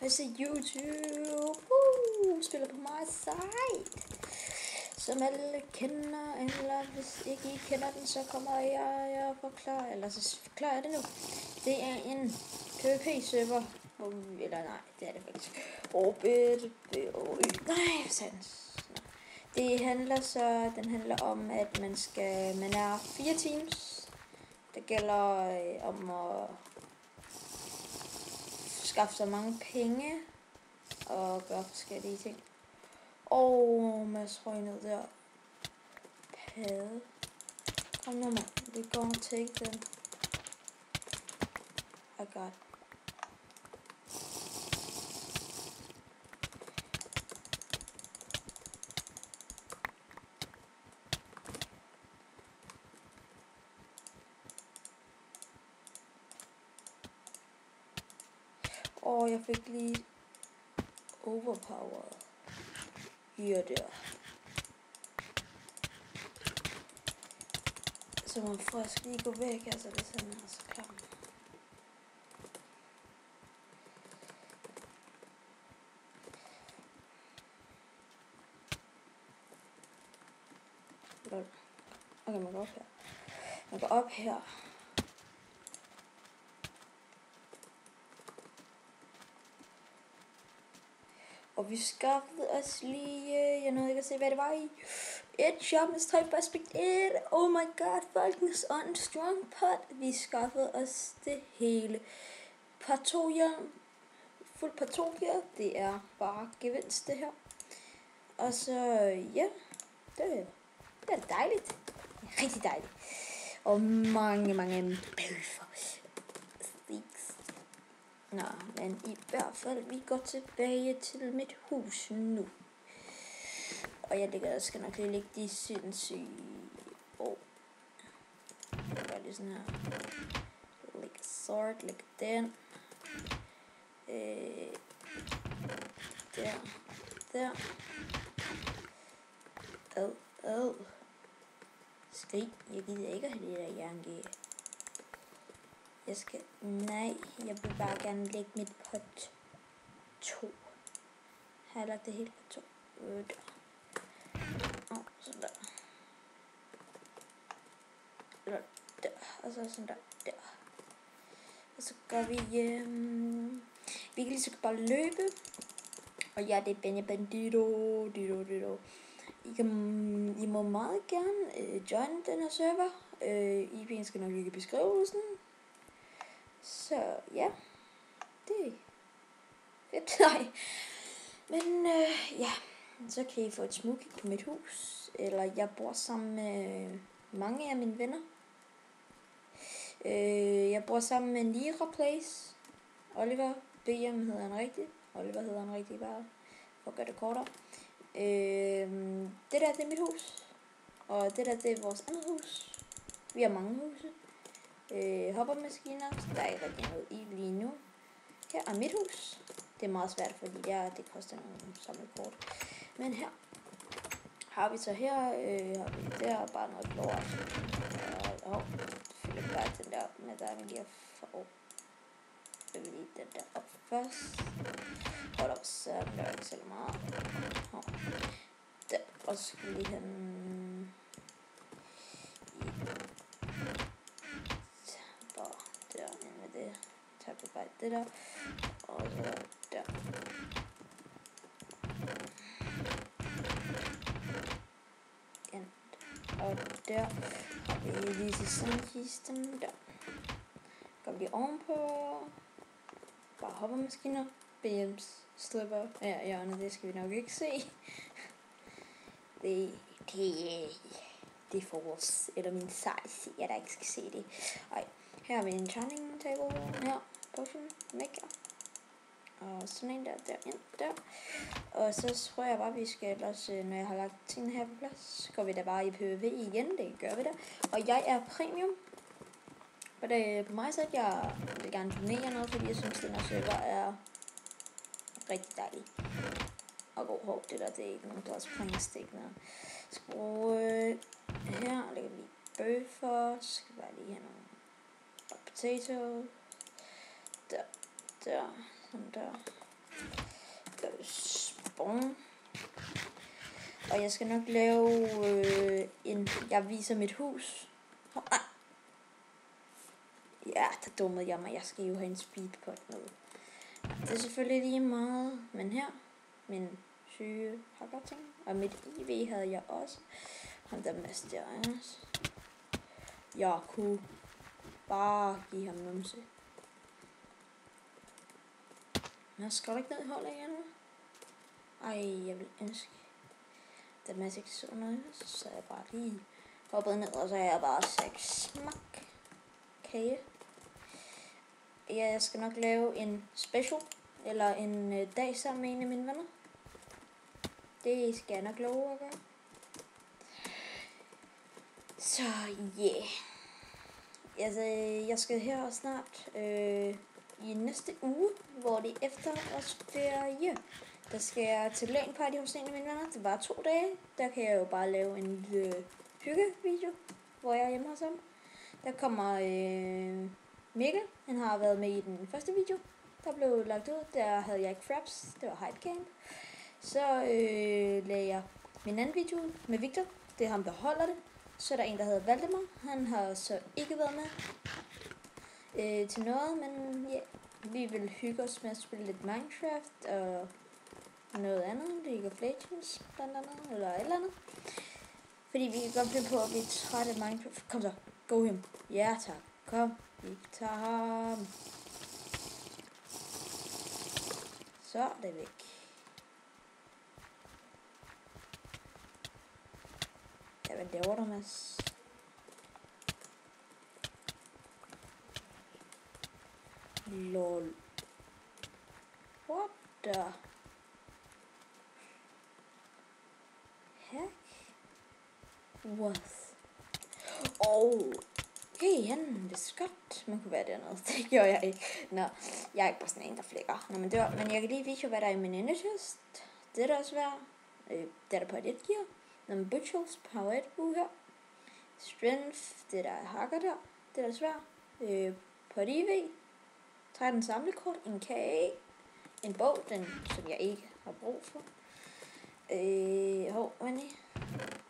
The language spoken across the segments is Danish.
Jeg ser YouTube. Spiller på meget sejt. Som alle kender, eller hvis ikke I kender den, så kommer jeg og forklarer, eller så forklarer jeg det nu. Det er en PvP-server. Eller nej, det er det faktisk. Nej, sandt. Den handler om, at man er 4 teams. Det gælder om at skaffe så mange penge og gøre forskellige ting. Mads røg ned der. Pade. Kom nu, mand. Vi går og take den. I got. Jeg fik lige overpowered. Her der. Så man først lige gå væk, altså det er sådan her, så klar. Okay, man går op her. Man går op her. Og vi skaffede os lige, jeg nåede ikke at se, hvad det var i. Et Sharpness 3 Prospect 1. Oh my god, folkens on strong pot. Vi skaffede os det hele. Patogehjelm. Fuld patogehjelm. Det er bare gevinst det her. Og så, ja. Det er dejligt. Det er rigtig dejligt. Og mange bøffer. Nå, men i hvert fald, vi går tilbage til mit hus nu. Og jeg skal nok lige lægge de sindssyge. Jeg gør lige sådan her. Lægge sort, lægge den. Der. Skrig, jeg gider ikke have det der jerngæ. Jeg vil bare gerne lægge mit pot 2. Har jeg lagt det helt på 2? Sådan der. Der. Og så sådan der. Og så gør vi, vi kan lige så bare løbe. Og ja, det er Benny Bandito. I må meget gerne join den her server. IP'en skal nok ligge i beskrivelsen. Så ja, det er fedt. Nej. Men ja, så kan I få et smuk på mit hus. Eller jeg bor sammen med mange af mine venner. Jeg bor sammen med Nira Place. Oliver BM hedder han rigtigt. Oliver hedder han rigtigt bare. For at gøre det kortere. Det der, det er mit hus. Og det der, det er vores andet hus. Vi har mange huse. Hoppermaskiner. Der er ikke rigtig noget i lige nu. Her er mit hus. Det er meget svært, fordi det koster nogle samlekort. Men her har vi så her. Har vi der bare noget lort. Det fylder bare den der op. Men der er vi lige at få. Så vil lige den der op først. Hold op, så er der ikke så meget. Der. Og så skal vi lige have den. Bare der med det. Tager vi bare det der. Og så der. Og der har vi lige til sandkisten der. Går vi lige ovenpå. Bare hoppermaskiner. BM's slipper. Ja, hjørnet, det skal vi nok ikke se. Det er for os, eller min size, jeg der ikke skal se det. Ej, her har vi en turning table. Her, potion, maker. Og sådan en der. Og så tror jeg bare, vi skal ellers, når jeg har lagt tingene her på plads, går vi da bare i PvP igen, det gør vi da. Og jeg er premium. Og det på mig så, at jeg vil gerne donere noget, fordi jeg synes, den her server er rigtig dejlig. Og god det der, det er ikke nogen, der er springstik noget. Skrue her, lægger vi lige bøffer, så skal vi bare lige have nogle potato. Der, sådan der. Spawn. Og jeg skal nok lave jeg viser mit hus. Nej. Ja, der dummede jeg mig. Jeg skal jo have en speedpot med. Det er selvfølgelig lige meget. Men her, min syge hacker-ting. Og mit IV havde jeg også. Ham der Master Anders. Jeg kunne bare give ham numse. Men jeg skal ikke ned i holdet igen. Ej, jeg vil ønske. Da Mads ikke så noget, så jeg bare lige hoppet ned, og så er jeg bare sagt smak. Kage. Ja, jeg skal nok lave en special, eller en dag sammen med en af mine venner. Det skal jeg nok love at gøre. Så yeah. Altså, jeg skal her snart i næste uge, hvor det er efterårsferie. Der skal jeg til LAN party hos en af mine venner. Det er bare 2 dage. Der kan jeg jo bare lave en lille hyggevideo, hvor jeg er hjemme hos ham. Der kommer Mikkel. Han har været med i den første video, der blev lagt ud. Der havde jeg ikke fraps. Det var hype camp. Så lagde jeg min anden video med Victor. Det er ham, der holder det. Så er der en, der hedder Valdemar. Han har så ikke været med til noget, men ja, vi vil hygge os med at spille lidt Minecraft og noget andet. League of Legends blandt andet, eller et eller andet. Fordi vi kan godt finde på at blive trætte af Minecraft. Kom så, go him. Ja tak, kom. Vi tager ham. Så er det væk. Ja, hvad laver du, Mads? Lol. What the heck was? Okay, han vidste godt, man kunne være dernede. Det gjorde jeg ikke. Nå, jeg er ikke bare sådan en, der flækker. Nå, men jeg kan lige vise jer, hvad der er i min inderchest. Det er der også værd. Det er der på et gear. Nå, men butchers, power 1 her. Strength, det der er hakker der. Det er der svært. På et IV. 13 samlekort, en kage, en bog, som jeg ikke har brug for.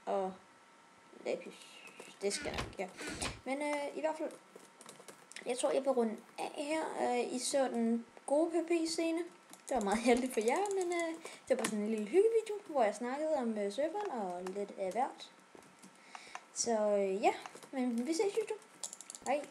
Og lapis. Det skal jeg nok, ja. Men i hvert fald, jeg tror, jeg vil runde af her. I så den gode PvP-scene. Det var meget heldigt for jer, men det var sådan en lille hyggevideo, hvor jeg snakkede om serveren og lidt af hvert. Så ja, men vi ses, YouTube. Hej.